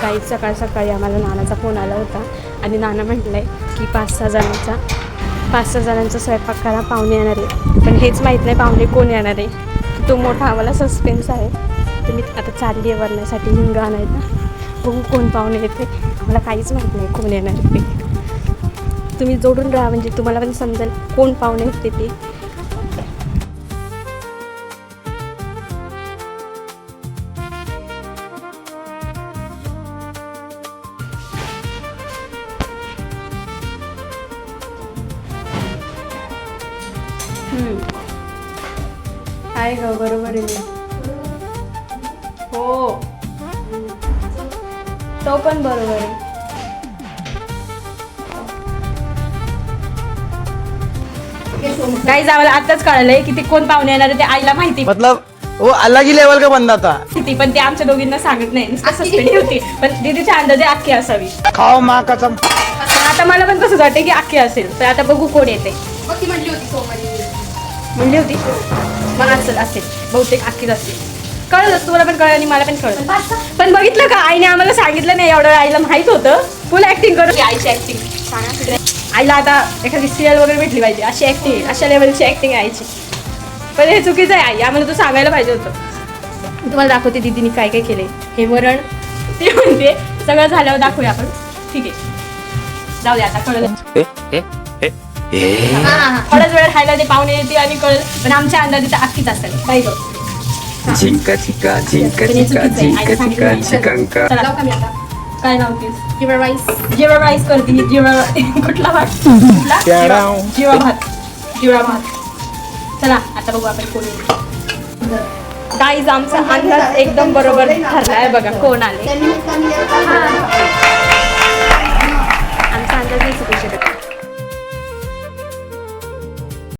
काही सकाळ सकाळी आम्हाला नानाचा फोन आला होता आणि नाना म्हटलं आहे की 5-6 जणांचा स्वयंपाक करा, पाहुणे येणार आहे. पण हेच माहीत नाही पाहुणे कोण येणार आहे. तो मोठा आम्हाला सस्पेन्स आहे. तर मी आता चालली आहे वरण्यासाठी हिंग आणायला. बघू कोण पाहुणे येते. मला काहीच माहीत नाही कोण येणार आहे ते. तुम्ही जोडून राहा म्हणजे तुम्हाला पण समजेल कोण पाहुणे होते ते. आहे ग, बरोबर आहे. हो, तो पण बरोबर आहे. काही जावं आताच कळलंय की ते कोण पाहुणे येणार आहे ते आईला माहिती. मतलब वो अलग ही लेवल का बंदा था. पण ते आमच्या दोघींना सांगत नाही, सस्पेंड होती. पण दीदीच्या अंदाजे अख्खी असावी. खाओ माँ कसम. आता मला पण तसंच वाटतं की अख्खी असेल. तर आता बघू कोण येते. म्हणली होती सोमवारी. म्हणली होती मग असेल बहुतेक अख्खीच असेल. कळलं तुला पण कळलं आणि मला पण कळलं. पण बघितलं का आईने आम्हाला सांगितलं नाही एवढं. आईला माहित होतं. फुल ऍक्टिंग करत आईची ऍक्टिंग. आईला आता एखादी सिरियल वगैरे भेटली पाहिजे अशी ऍक्टिंग, अशा लेवलची ऍक्टिंग आहे आईची. पण हे चुकीचं आहे आई, आम्हाला तू सांगायला पाहिजे होतं. तुम्हाला दाखवते दीदीने काय काय केले. हे वरण ते म्हणते सगळं झाल्यावर दाखवूया आपण. ठीक आहे जाऊ दे आता कळलं. थोड्याच वेळ राहायला ते पाहुणे येते आणि कळलं. पण आमच्या अंदाजे तर अख्खीच असेल. काय गं झिंका चिका झिंका चिका झिंका चिका चिकंका. काय लावतेस? जिरा राईस. जिरा राईस करते. जिरा कुठला भात? जिरा भात. चला आता बघू आपण कोण येईल. गाईज आमचा अंदाज एकदम बरोबर ठरलाय. बघा कोण आले.